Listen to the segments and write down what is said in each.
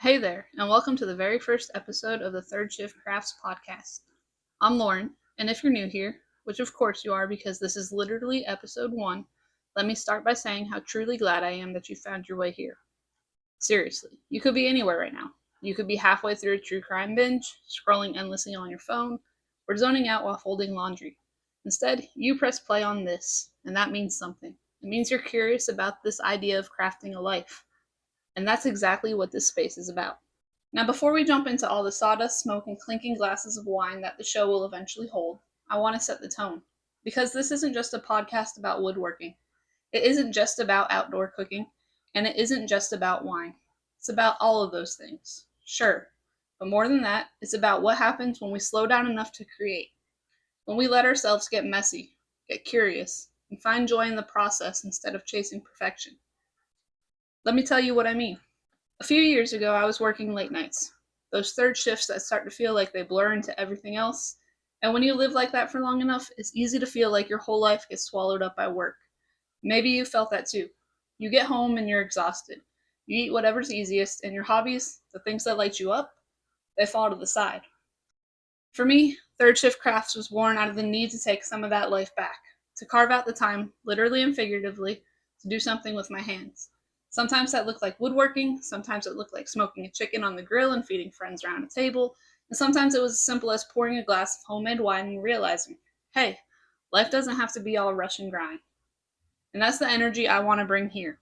Hey there, and welcome to the very first episode of the Third Shift Crafts podcast. I'm Lauren, and if you're new here, which of course you are because this is literally episode 1, let me start by saying how truly glad I am that you found your way here. Seriously, you could be anywhere right now. You could be halfway through a true crime binge, scrolling endlessly on your phone, or zoning out while folding laundry. Instead, you press play on this, and that means something. It means you're curious about this idea of crafting a life. And that's exactly what this space is about. Now, before we jump into all the sawdust, smoke, and clinking glasses of wine that the show will eventually hold, I want to set the tone. Because this isn't just a podcast about woodworking, it isn't just about outdoor cooking, and it isn't just about wine. It's about all of those things. Sure, but more than that, it's about what happens when we slow down enough to create, when we let ourselves get messy, get curious, and find joy in the process instead of chasing perfection. Let me tell you what I mean. A few years ago, I was working late nights. Those third shifts that start to feel like they blur into everything else. And when you live like that for long enough, it's easy to feel like your whole life gets swallowed up by work. Maybe you felt that too. You get home and you're exhausted. You eat whatever's easiest, and your hobbies, the things that light you up, they fall to the side. For me, third shift crafts was born out of the need to take some of that life back, to carve out the time, literally and figuratively, to do something with my hands. Sometimes that looked like woodworking, sometimes it looked like smoking a chicken on the grill and feeding friends around a table, and sometimes it was as simple as pouring a glass of homemade wine and realizing, hey, life doesn't have to be all rush and grind. And that's the energy I want to bring here.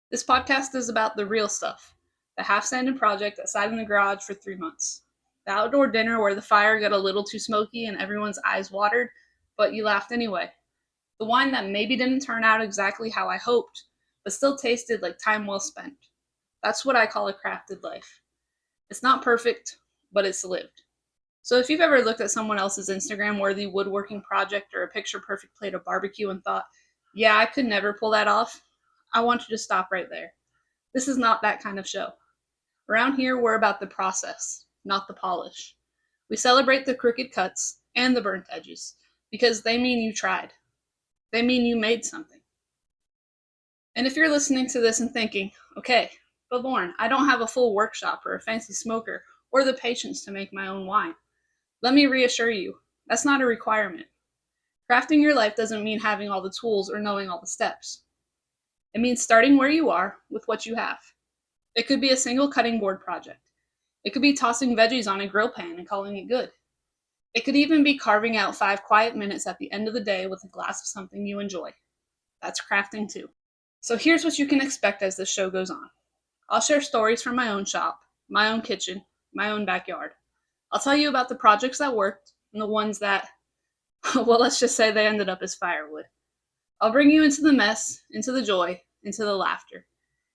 This podcast is about the real stuff, the half-standing project that sat in the garage for 3 months, the outdoor dinner where the fire got a little too smoky and everyone's eyes watered, but you laughed anyway, the wine that maybe didn't turn out exactly how I hoped, but still tasted like time well spent. That's what I call a crafted life. It's not perfect, but it's lived. So if you've ever looked at someone else's Instagram worthy woodworking project or a picture perfect plate of barbecue and thought, yeah, I could never pull that off, I want you to stop right there. This is not that kind of show. Around here, we're about the process, not the polish. We celebrate the crooked cuts and the burnt edges because they mean you tried. They mean you made something. And if you're listening to this and thinking, okay, but Lauren, I don't have a full workshop or a fancy smoker or the patience to make my own wine, let me reassure you, that's not a requirement. Crafting your life doesn't mean having all the tools or knowing all the steps. It means starting where you are with what you have. It could be a single cutting board project. It could be tossing veggies on a grill pan and calling it good. It could even be carving out 5 quiet minutes at the end of the day with a glass of something you enjoy. That's crafting too. So here's what you can expect as the show goes on. I'll share stories from my own shop, my own kitchen, my own backyard. I'll tell you about the projects that worked and the ones that, well, let's just say they ended up as firewood. I'll bring you into the mess, into the joy, into the laughter.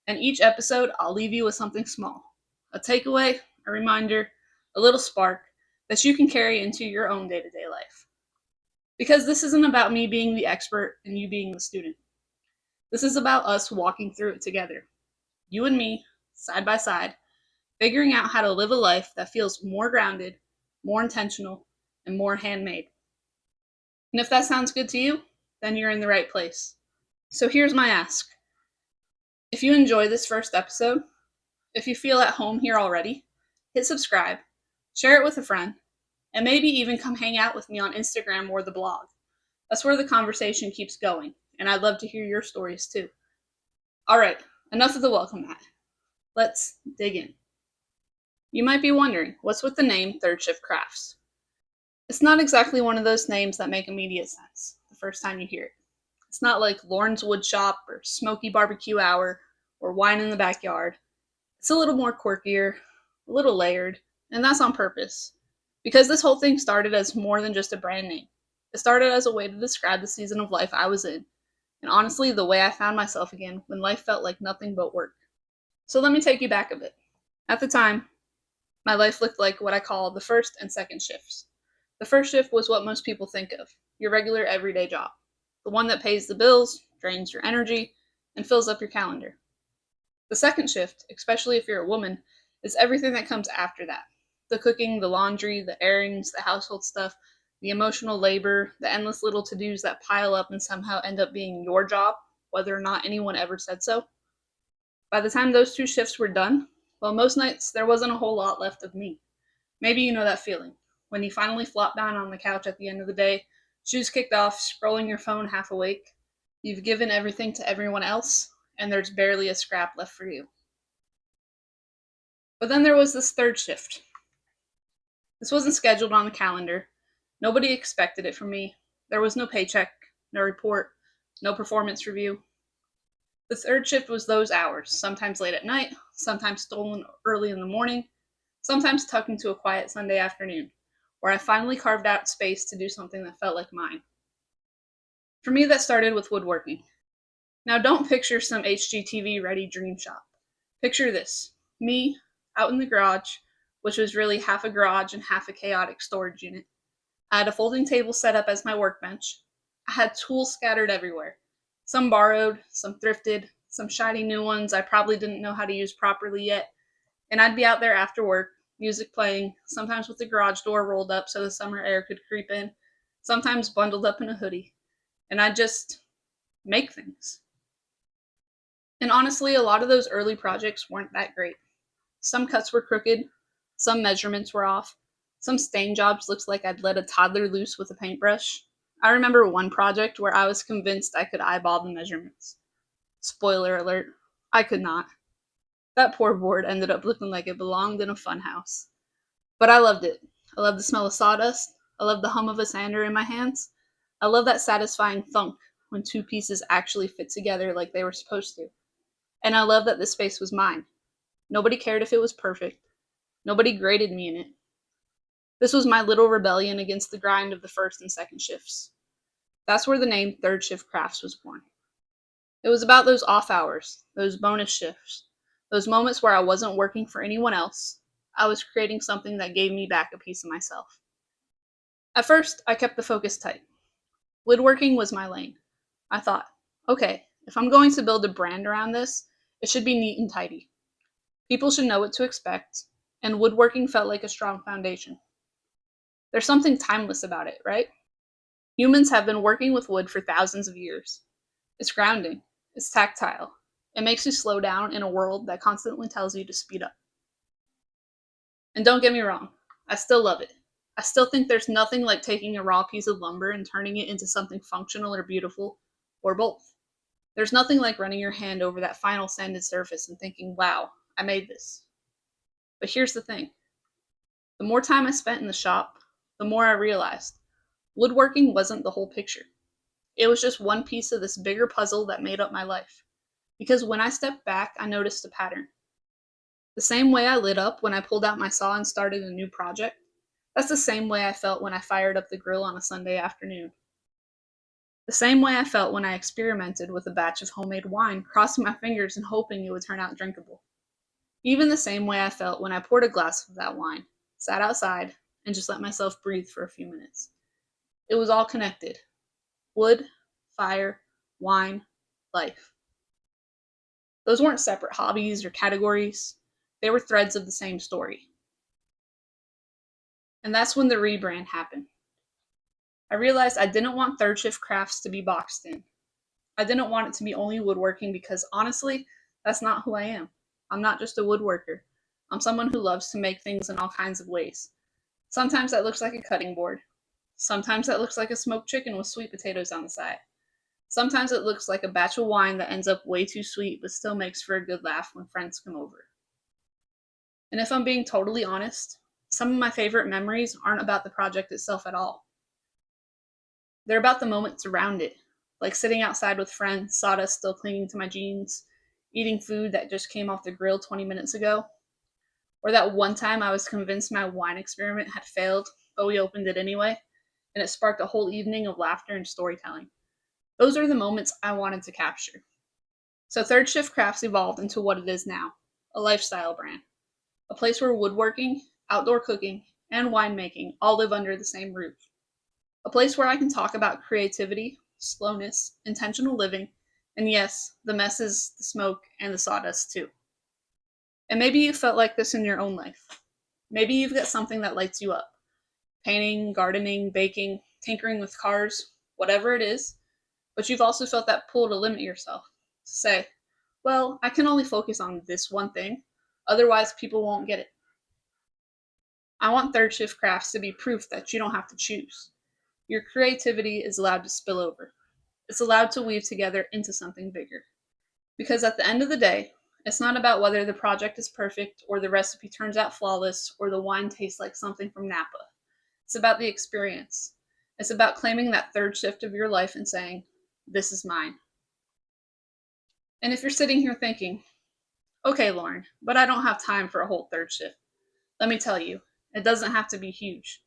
And each episode, I'll leave you with something small, a takeaway, a reminder, a little spark that you can carry into your own day-to-day life. Because this isn't about me being the expert and you being the student. This is about us walking through it together. You and me, side by side, figuring out how to live a life that feels more grounded, more intentional, and more handmade. And if that sounds good to you, then you're in the right place. So here's my ask. If you enjoy this first episode, if you feel at home here already, hit subscribe, share it with a friend, and maybe even come hang out with me on Instagram or the blog. That's where the conversation keeps going, and I'd love to hear your stories too. All right, enough of the welcome mat. Let's dig in. You might be wondering, what's with the name Third Shift Crafts? It's not exactly one of those names that make immediate sense the first time you hear it. It's not like Lauren's Wood Shop or Smoky Barbecue Hour or Wine in the Backyard. It's a little more quirkier, a little layered, and that's on purpose. Because this whole thing started as more than just a brand name. It started as a way to describe the season of life I was in, and honestly, the way I found myself again when life felt like nothing but work. So let me take you back a bit. At the time, my life looked like what I call the first and second shifts. The first shift was what most people think of, your regular everyday job. The one that pays the bills, drains your energy, and fills up your calendar. The second shift, especially if you're a woman, is everything that comes after that. The cooking, the laundry, the errands, the household stuff, the emotional labor, the endless little to-dos that pile up and somehow end up being your job, whether or not anyone ever said so. By the time those 2 shifts were done, Well, most nights there wasn't a whole lot left of me. Maybe you know that feeling when you finally flop down on the couch at the end of the day, shoes kicked off, scrolling your phone half awake. You've given everything to everyone else, and there's barely a scrap left for you. But then there was this third shift. This wasn't scheduled on the calendar. Nobody expected it from me. There was no paycheck, no report, no performance review. The third shift was those hours, sometimes late at night, sometimes stolen early in the morning, sometimes tucked into a quiet Sunday afternoon, where I finally carved out space to do something that felt like mine. For me, that started with woodworking. Now, don't picture some HGTV ready dream shop. Picture this me out in the garage, which was really half a garage and half a chaotic storage unit. I had a folding table set up as my workbench. I had tools scattered everywhere. Some borrowed, some thrifted, some shiny new ones I probably didn't know how to use properly yet. And I'd be out there after work, music playing, sometimes with the garage door rolled up so the summer air could creep in, sometimes bundled up in a hoodie. And I'd just make things. And honestly, a lot of those early projects weren't that great. Some cuts were crooked, some measurements were off, some stain jobs looked like I'd let a toddler loose with a paintbrush. I remember one project where I was convinced I could eyeball the measurements. Spoiler alert, I could not. That poor board ended up looking like it belonged in a funhouse. But I loved it. I loved the smell of sawdust. I loved the hum of a sander in my hands. I love that satisfying thunk when two pieces actually fit together like they were supposed to. And I love that this space was mine. Nobody cared if it was perfect. Nobody graded me in it. This was my little rebellion against the grind of the first and second shifts. That's where the name Third Shift Crafts was born. It was about those off hours, those bonus shifts, those moments where I wasn't working for anyone else. I was creating something that gave me back a piece of myself. At first, I kept the focus tight. Woodworking was my lane. I thought, okay, if I'm going to build a brand around this, it should be neat and tidy. People should know what to expect, and woodworking felt like a strong foundation. There's something timeless about it, right? Humans have been working with wood for thousands of years. It's grounding, it's tactile. It makes you slow down in a world that constantly tells you to speed up. And don't get me wrong, I still love it. I still think there's nothing like taking a raw piece of lumber and turning it into something functional or beautiful, or both. There's nothing like running your hand over that final sanded surface and thinking, wow, I made this. But here's the thing, the more time I spent in the shop, the more I realized woodworking wasn't the whole picture. It was just one piece of this bigger puzzle that made up my life. Because when I stepped back, I noticed a pattern. The same way I lit up when I pulled out my saw and started a new project, that's the same way I felt when I fired up the grill on a Sunday afternoon. The same way I felt when I experimented with a batch of homemade wine, crossing my fingers and hoping it would turn out drinkable. Even the same way I felt when I poured a glass of that wine, sat outside, and just let myself breathe for a few minutes. It was all connected. Wood, fire, wine, life. Those weren't separate hobbies or categories. They were threads of the same story. And that's when the rebrand happened. I realized I didn't want third shift crafts to be boxed in. I didn't want it to be only woodworking because honestly, that's not who I am. I'm not just a woodworker. I'm someone who loves to make things in all kinds of ways. Sometimes that looks like a cutting board. Sometimes that looks like a smoked chicken with sweet potatoes on the side. Sometimes it looks like a batch of wine that ends up way too sweet but still makes for a good laugh when friends come over. And if I'm being totally honest, some of my favorite memories aren't about the project itself at all. They're about the moments around it, like sitting outside with friends, sawdust still clinging to my jeans, eating food that just came off the grill 20 minutes ago, or that one time I was convinced my wine experiment had failed, but we opened it anyway, and it sparked a whole evening of laughter and storytelling. Those are the moments I wanted to capture. So Third Shift Crafts evolved into what it is now, a lifestyle brand, a place where woodworking, outdoor cooking, and winemaking all live under the same roof. A place where I can talk about creativity, slowness, intentional living, and yes, the messes, the smoke, and the sawdust too. And maybe you felt like this in your own life. Maybe you've got something that lights you up. Painting, gardening, baking, tinkering with cars, whatever it is. But you've also felt that pull to limit yourself. To say, well, I can only focus on this one thing. Otherwise, people won't get it. I want third shift crafts to be proof that you don't have to choose. Your creativity is allowed to spill over. It's allowed to weave together into something bigger. Because at the end of the day, it's not about whether the project is perfect or the recipe turns out flawless or the wine tastes like something from Napa. It's about the experience. It's about claiming that third shift of your life and saying, this is mine. And if you're sitting here thinking, okay, Lauren, but I don't have time for a whole third shift, let me tell you, it doesn't have to be huge.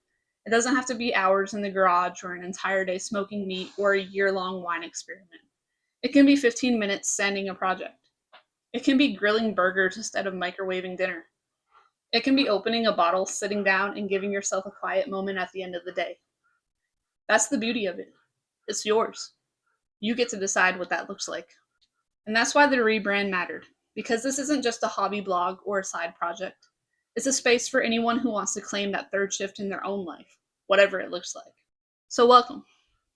It doesn't have to be hours in the garage or an entire day smoking meat or a year-long wine experiment. It can be 15 minutes sanding a project. It can be grilling burgers instead of microwaving dinner. It can be opening a bottle, sitting down, and giving yourself a quiet moment at the end of the day. That's the beauty of it. It's yours. You get to decide what that looks like. And that's why the rebrand mattered, because this isn't just a hobby blog or a side project. It's a space for anyone who wants to claim that third shift in their own life, whatever it looks like. So welcome.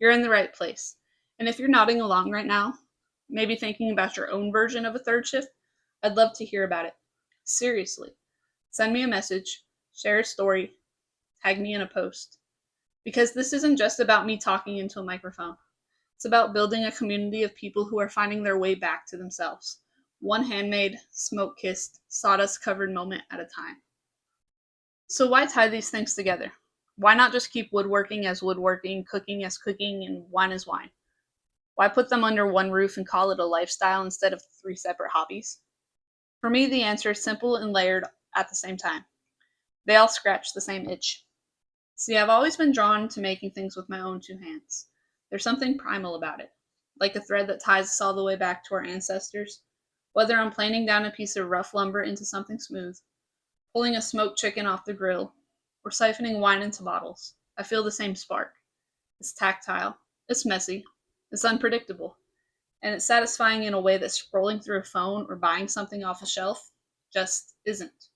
You're in the right place. And if you're nodding along right now, maybe thinking about your own version of a third shift, I'd love to hear about it. Seriously. Send me a message, share a story, tag me in a post. Because this isn't just about me talking into a microphone. It's about building a community of people who are finding their way back to themselves, one handmade, smoke-kissed, sawdust-covered moment at a time. So why tie these things together? Why not just keep woodworking as woodworking, cooking as cooking, and wine as wine? Why put them under one roof and call it a lifestyle instead of 3 separate hobbies? For me, the answer is simple and layered at the same time. They all scratch the same itch. See, I've always been drawn to making things with my own 2 hands. There's something primal about it, like a thread that ties us all the way back to our ancestors. Whether I'm planing down a piece of rough lumber into something smooth, pulling a smoked chicken off the grill, or siphoning wine into bottles, I feel the same spark. It's tactile, it's messy, it's unpredictable, and it's satisfying in a way that scrolling through a phone or buying something off a shelf just isn't.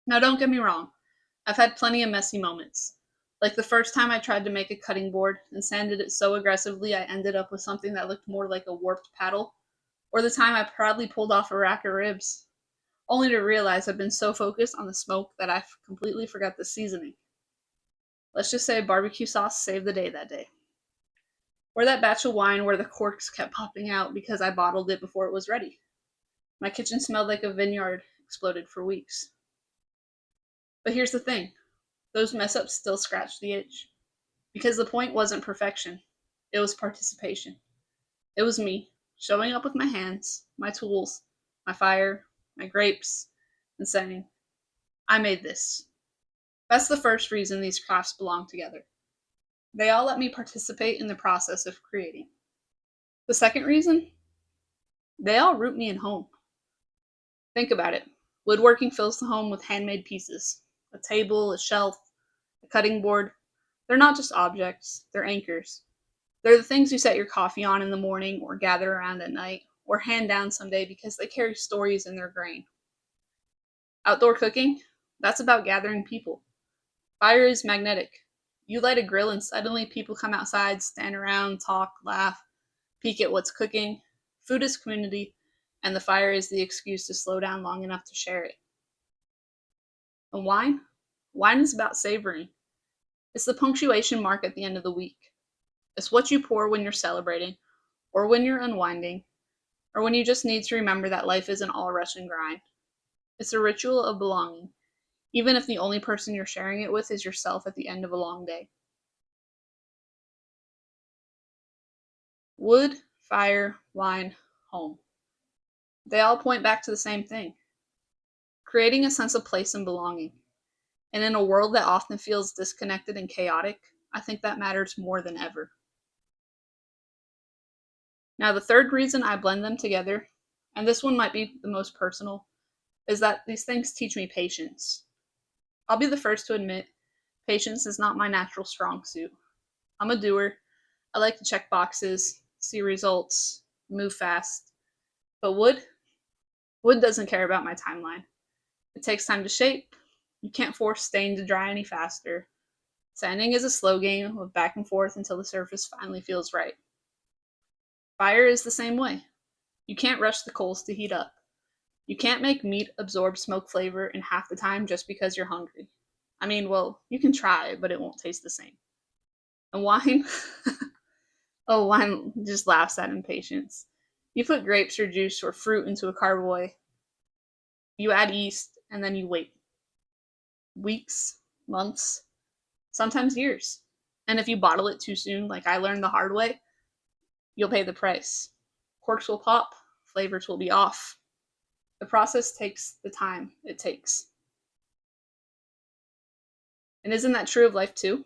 Now, don't get me wrong, I've had plenty of messy moments. Like the first time I tried to make a cutting board and sanded it so aggressively I ended up with something that looked more like a warped paddle, or the time I proudly pulled off a rack of ribs, only to realize I've been so focused on the smoke that I completely forgot the seasoning. Let's just say barbecue sauce saved the day that day. Or that batch of wine where the corks kept popping out because I bottled it before it was ready. My kitchen smelled like a vineyard exploded for weeks. But here's the thing, those mess ups still scratch the itch. Because the point wasn't perfection, it was participation. It was me, showing up with my hands, my tools, my fire, my grapes, and saying, I made this. That's the first reason these crafts belong together. They all let me participate in the process of creating. The second reason, they all root me in home. Think about it. Woodworking fills the home with handmade pieces. A table, a shelf, a cutting board. They're not just objects, they're anchors. They're the things you set your coffee on in the morning or gather around at night or hand down someday because they carry stories in their grain. Outdoor cooking, that's about gathering people. Fire is magnetic. You light a grill and suddenly people come outside, stand around, talk, laugh, peek at what's cooking. Food is community, and the fire is the excuse to slow down long enough to share it. And wine? Wine is about savoring. It's the punctuation mark at the end of the week. It's what you pour when you're celebrating, or when you're unwinding, or when you just need to remember that life isn't all rush and grind. It's a ritual of belonging, even if the only person you're sharing it with is yourself at the end of a long day. Wood, fire, wine, home. They all point back to the same thing, creating a sense of place and belonging. And in a world that often feels disconnected and chaotic, I think that matters more than ever. Now, the third reason I blend them together, and this one might be the most personal, is that these things teach me patience. I'll be the first to admit, patience is not my natural strong suit. I'm a doer. I like to check boxes, see results, move fast. But wood doesn't care about my timeline. It takes time to shape. You can't force stain to dry any faster. Sanding is a slow game of back and forth until the surface finally feels right. Fire is the same way. You can't rush the coals to heat up. You can't make meat absorb smoke flavor in half the time just because you're hungry. I mean, well, you can try, but it won't taste the same. And wine? Oh, wine just laughs at impatience. You put grapes or juice or fruit into a carboy, you add yeast, and then you wait. Weeks, months, sometimes years. And if you bottle it too soon, like I learned the hard way, you'll pay the price. Corks will pop, flavors will be off. The process takes the time it takes. And isn't that true of life too?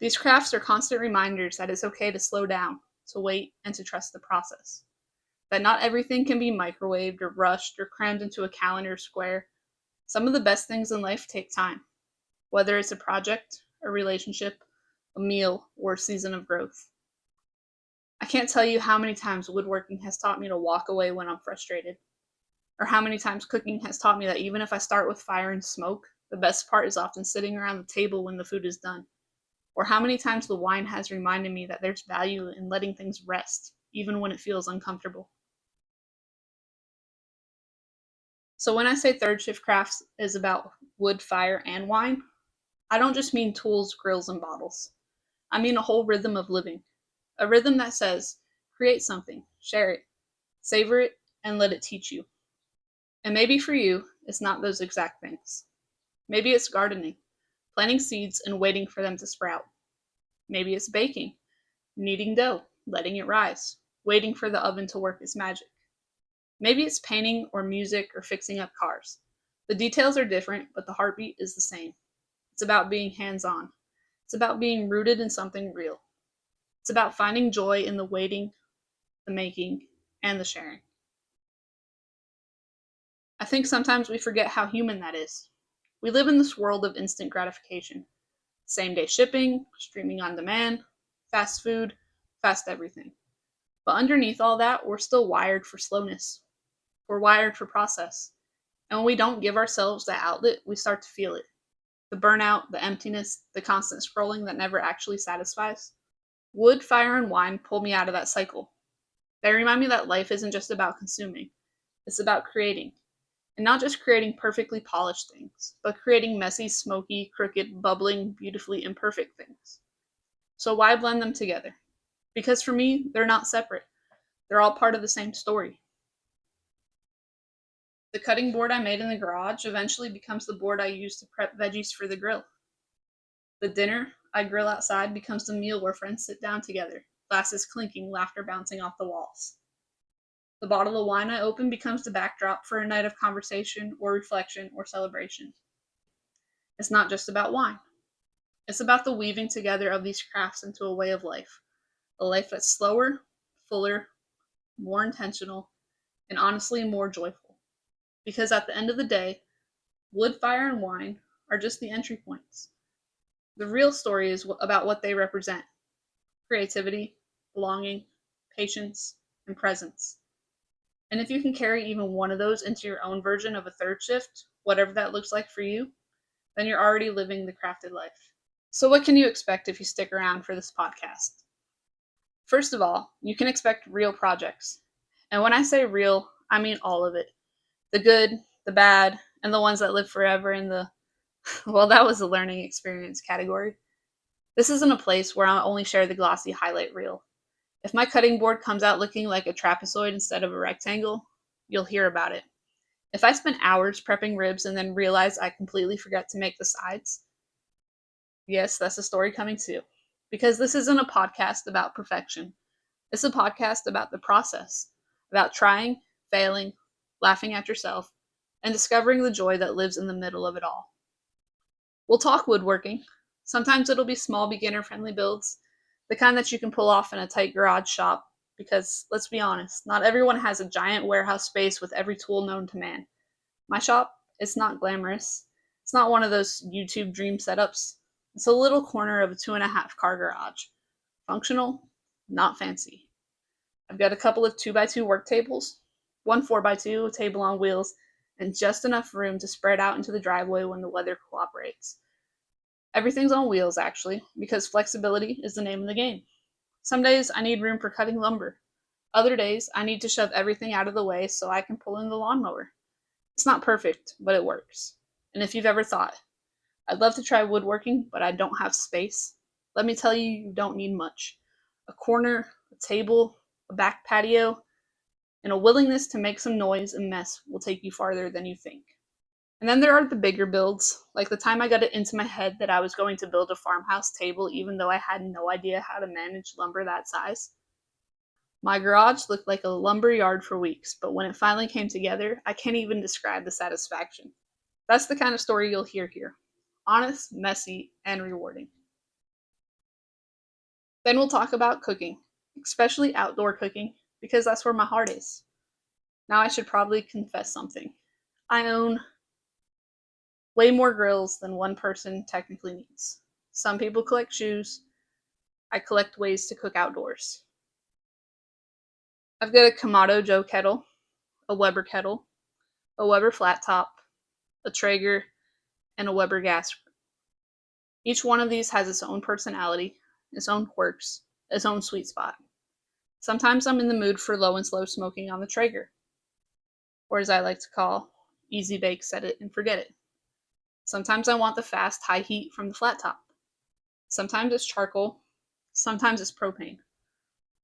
These crafts are constant reminders that it's okay to slow down, to wait, and to trust the process. That not everything can be microwaved or rushed or crammed into a calendar square. Some of the best things in life take time, whether it's a project, a relationship, a meal, or a season of growth. I can't tell you how many times woodworking has taught me to walk away when I'm frustrated, or how many times cooking has taught me that even if I start with fire and smoke, the best part is often sitting around the table when the food is done. Or how many times the wine has reminded me that there's value in letting things rest, even when it feels uncomfortable. So when I say third shift crafts is about wood, fire, and wine, I don't just mean tools, grills, and bottles. I mean a whole rhythm of living. A rhythm that says, create something, share it, savor it, and let it teach you. And maybe for you, it's not those exact things. Maybe it's gardening, planting seeds and waiting for them to sprout. Maybe it's baking, kneading dough, letting it rise, waiting for the oven to work its magic. Maybe it's painting or music or fixing up cars. The details are different, but the heartbeat is the same. It's about being hands on. It's about being rooted in something real. It's about finding joy in the waiting, the making, and the sharing. I think sometimes we forget how human that is. We live in this world of instant gratification, same day shipping, streaming on demand, fast food, fast everything. But underneath all that, we're still wired for slowness. We're wired for process. And when we don't give ourselves that outlet, we start to feel it. The burnout, the emptiness, the constant scrolling that never actually satisfies. Wood, fire, and wine pull me out of that cycle. They remind me that life isn't just about consuming, it's about creating. And not just creating perfectly polished things, but creating messy, smoky, crooked, bubbling, beautifully imperfect things. So why blend them together? Because for me, they're not separate. They're all part of the same story. The cutting board I made in the garage eventually becomes the board I use to prep veggies for the grill. The dinner I grill outside becomes the meal where friends sit down together, glasses clinking, laughter bouncing off the walls. The bottle of wine I open becomes the backdrop for a night of conversation or reflection or celebration. It's not just about wine. It's about the weaving together of these crafts into a way of life. A life that's slower, fuller, more intentional, and honestly more joyful. Because at the end of the day, wood, fire, and wine are just the entry points. The real story is about what they represent: creativity, belonging, patience, and presence. And if you can carry even one of those into your own version of a third shift, whatever that looks like for you, then you're already living the crafted life. So, what can you expect if you stick around for this podcast? First of all, you can expect real projects. And when I say real, I mean all of it: the good, the bad, and the ones that live forever in the, well, that was a learning experience category. This isn't a place where I'll only share the glossy highlight reel. If my cutting board comes out looking like a trapezoid instead of a rectangle, you'll hear about it. If I spent hours prepping ribs and then realize I completely forgot to make the sides, yes, that's a story coming too. Because this isn't a podcast about perfection. It's a podcast about the process, about trying, failing, laughing at yourself, and discovering the joy that lives in the middle of it all. We'll talk woodworking. Sometimes it'll be small, beginner friendly builds, the kind that you can pull off in a tight garage shop. Because let's be honest, not everyone has a giant warehouse space with every tool known to man. My shop, it's not glamorous. It's not one of those YouTube dream setups. It's a little corner of a 2.5 car garage. Functional, not fancy. I've got a couple of 2x2 work tables, one 4x2, a table on wheels, and just enough room to spread out into the driveway when the weather cooperates. Everything's on wheels, actually, because flexibility is the name of the game. Some days I need room for cutting lumber. Other days, I need to shove everything out of the way so I can pull in the lawnmower. It's not perfect, but it works. And if you've ever thought, I'd love to try woodworking, but I don't have space, let me tell you, you don't need much. A corner, a table, a back patio, and a willingness to make some noise and mess will take you farther than you think. And then there are the bigger builds, like the time I got it into my head that I was going to build a farmhouse table even though I had no idea how to manage lumber that size. My garage looked like a lumber yard for weeks, but when it finally came together, I can't even describe the satisfaction. That's the kind of story you'll hear here. Honest, messy, and rewarding. Then we'll talk about cooking, especially outdoor cooking, because that's where my heart is. Now I should probably confess something. I own way more grills than one person technically needs. Some people collect shoes. I collect ways to cook outdoors. I've got a Kamado Joe kettle, a Weber kettle, a Weber flat top, a Traeger, and a Weber gas. Each one of these has its own personality, its own quirks, its own sweet spot. Sometimes I'm in the mood for low and slow smoking on the Traeger, or as I like to call, easy bake, set it and forget it. Sometimes I want the fast, high heat from the flat top. Sometimes it's charcoal, sometimes it's propane.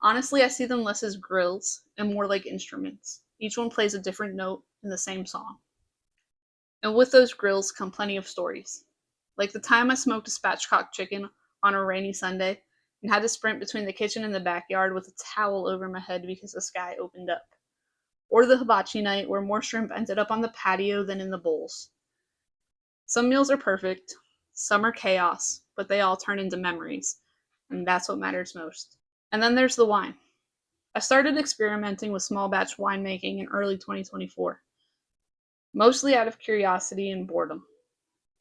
Honestly, I see them less as grills and more like instruments. Each one plays a different note in the same song. And with those grills come plenty of stories. Like the time I smoked a spatchcock chicken on a rainy Sunday and had to sprint between the kitchen and the backyard with a towel over my head because the sky opened up. Or the hibachi night where more shrimp ended up on the patio than in the bowls. Some meals are perfect, some are chaos, but they all turn into memories, and that's what matters most. And then there's the wine. I started experimenting with small batch winemaking in early 2024, mostly out of curiosity and boredom.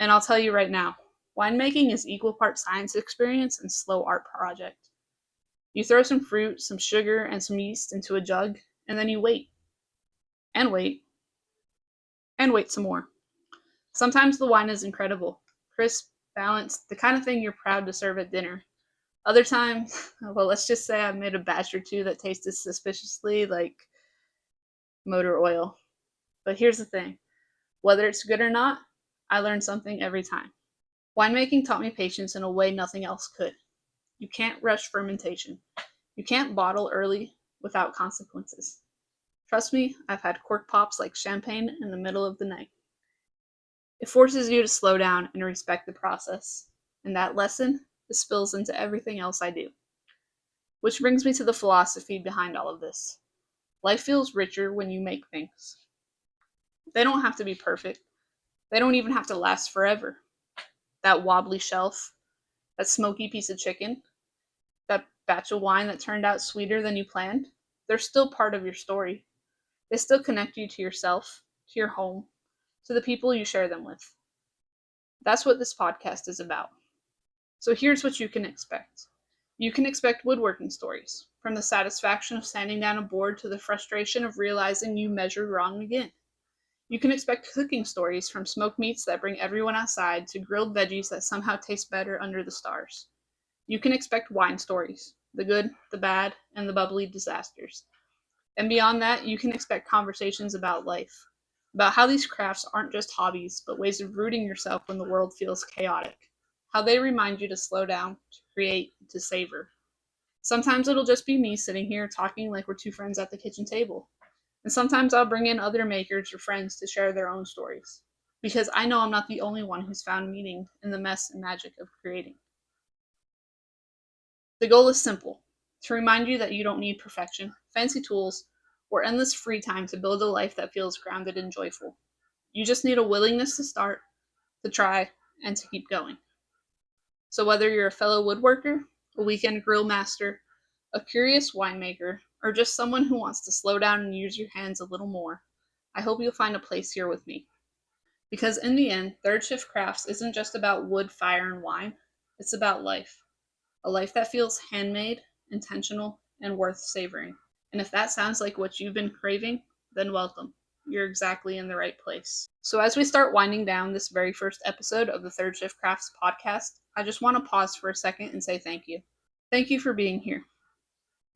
And I'll tell you right now, winemaking is equal part science experience and slow art project. You throw some fruit, some sugar, and some yeast into a jug, and then you wait, and wait, and wait some more. Sometimes the wine is incredible, crisp, balanced, the kind of thing you're proud to serve at dinner. Other times, well, let's just say I've made a batch or two that tasted suspiciously like motor oil. But here's the thing, whether it's good or not, I learn something every time. Winemaking taught me patience in a way nothing else could. You can't rush fermentation. You can't bottle early without consequences. Trust me, I've had cork pops like champagne in the middle of the night. It forces you to slow down and respect the process. And that lesson spills into everything else I do. Which brings me to the philosophy behind all of this. Life feels richer when you make things. They don't have to be perfect. They don't even have to last forever. That wobbly shelf, that smoky piece of chicken, that batch of wine that turned out sweeter than you planned, they're still part of your story. They still connect you to yourself, to your home, to the people you share them with. That's what this podcast is about. So here's what you can expect. You can expect woodworking stories, from the satisfaction of sanding down a board to the frustration of realizing you measured wrong again. You can expect cooking stories, from smoked meats that bring everyone outside to grilled veggies that somehow taste better under the stars. You can expect wine stories, the good, the bad, and the bubbly disasters. And beyond that, you can expect conversations about life, about how these crafts aren't just hobbies, but ways of rooting yourself when the world feels chaotic, how they remind you to slow down, to create, to savor. Sometimes it'll just be me sitting here talking like we're two friends at the kitchen table. And sometimes I'll bring in other makers or friends to share their own stories. Because I know I'm not the only one who's found meaning in the mess and magic of creating. The goal is simple, to remind you that you don't need perfection, fancy tools, or endless free time to build a life that feels grounded and joyful. You just need a willingness to start, to try, and to keep going. So whether you're a fellow woodworker, a weekend grill master, a curious winemaker, or just someone who wants to slow down and use your hands a little more, I hope you'll find a place here with me. Because in the end, Third Shift Crafts isn't just about wood, fire, and wine. It's about life. A life that feels handmade, intentional, and worth savoring. And if that sounds like what you've been craving, then welcome. You're exactly in the right place. So as we start winding down this very first episode of the Third Shift Crafts podcast, I just want to pause for a second and say thank you. Thank you for being here.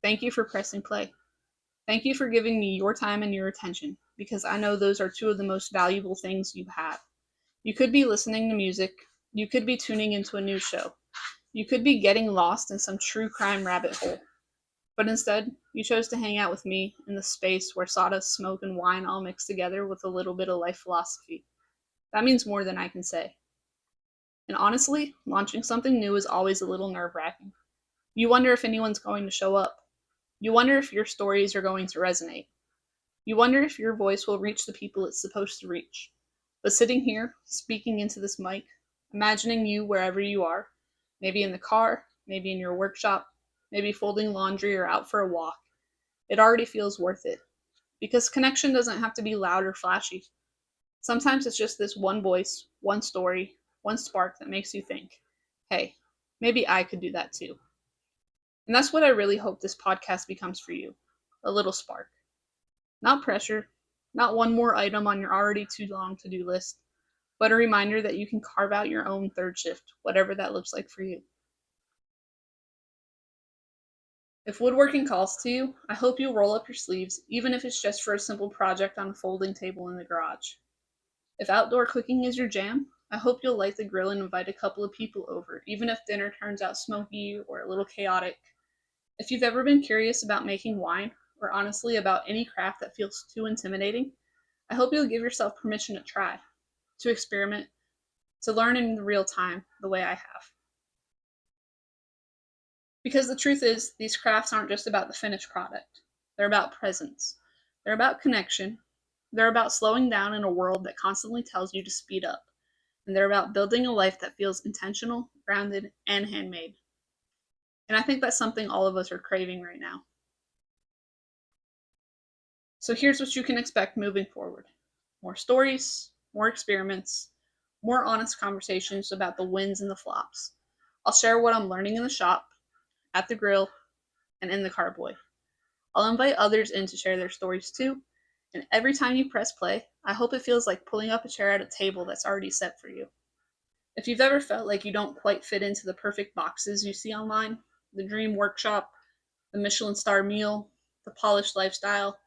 Thank you for pressing play. Thank you for giving me your time and your attention, because I know those are two of the most valuable things you have. You could be listening to music, you could be tuning into a new show, you could be getting lost in some true crime rabbit hole. But instead, you chose to hang out with me in the space where sawdust, smoke, and wine all mix together with a little bit of life philosophy. That means more than I can say. And honestly, launching something new is always a little nerve wracking. You wonder if anyone's going to show up. You wonder if your stories are going to resonate. You wonder if your voice will reach the people it's supposed to reach. But sitting here, speaking into this mic, imagining you wherever you are, maybe in the car, maybe in your workshop, maybe folding laundry or out for a walk, it already feels worth it. Because connection doesn't have to be loud or flashy. Sometimes it's just this one voice, one story, one spark that makes you think, hey, maybe I could do that too. And that's what I really hope this podcast becomes for you, a little spark. Not pressure, not one more item on your already too long to do list, but a reminder that you can carve out your own third shift, whatever that looks like for you. If woodworking calls to you, I hope you'll roll up your sleeves, even if it's just for a simple project on a folding table in the garage. If outdoor cooking is your jam, I hope you'll light the grill and invite a couple of people over, even if dinner turns out smoky or a little chaotic. If you've ever been curious about making wine, or honestly about any craft that feels too intimidating, I hope you'll give yourself permission to try, to experiment, to learn in real time the way I have. Because the truth is, these crafts aren't just about the finished product. They're about presence. They're about connection. They're about slowing down in a world that constantly tells you to speed up. And they're about building a life that feels intentional, grounded, and handmade. And I think that's something all of us are craving right now. So here's what you can expect moving forward: more stories, more experiments, more honest conversations about the wins and the flops. I'll share what I'm learning in the shop, at the grill, and in the carboy. I'll invite others in to share their stories too. And every time you press play, I hope it feels like pulling up a chair at a table that's already set for you. If you've ever felt like you don't quite fit into the perfect boxes you see online, the dream workshop, the Michelin star meal, the polished lifestyle,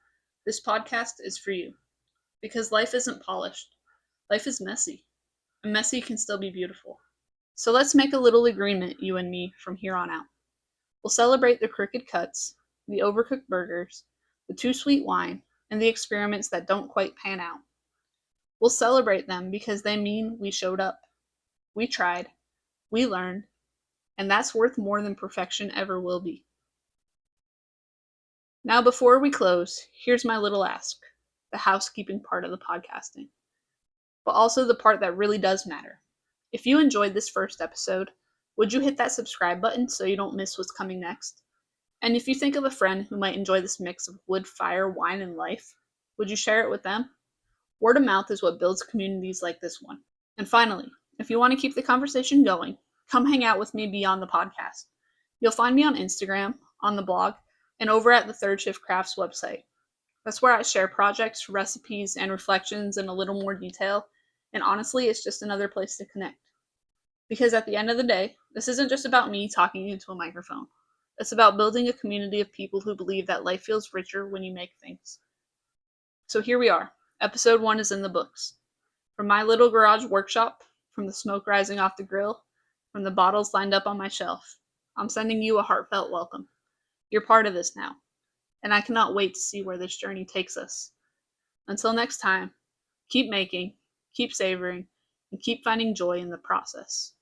this podcast is for you. Because life isn't polished, life is messy, and messy can still be beautiful. So let's make a little agreement, you and me, from here on out. We'll celebrate the crooked cuts, the overcooked burgers, the too sweet wine, and the experiments that don't quite pan out. We'll celebrate them because they mean we showed up, we tried, we learned, and that's worth more than perfection ever will be. Now, before we close, here's my little ask, the housekeeping part of the podcasting, but also the part that really does matter. If you enjoyed this first episode, would you hit that subscribe button so you don't miss what's coming next? And if you think of a friend who might enjoy this mix of wood, fire, wine, and life, would you share it with them? Word of mouth is what builds communities like this one. And finally, if you want to keep the conversation going, come hang out with me beyond the podcast. You'll find me on Instagram, on the blog, and over at the Third Shift Crafts website. That's where I share projects, recipes, and reflections in a little more detail, and honestly, it's just another place to connect. Because at the end of the day, this isn't just about me talking into a microphone. It's about building a community of people who believe that life feels richer when you make things. So here we are. Episode 1 is in the books. From my little garage workshop, from the smoke rising off the grill, from the bottles lined up on my shelf, I'm sending you a heartfelt welcome. You're part of this now, and I cannot wait to see where this journey takes us. Until next time, keep making, keep savoring, and keep finding joy in the process.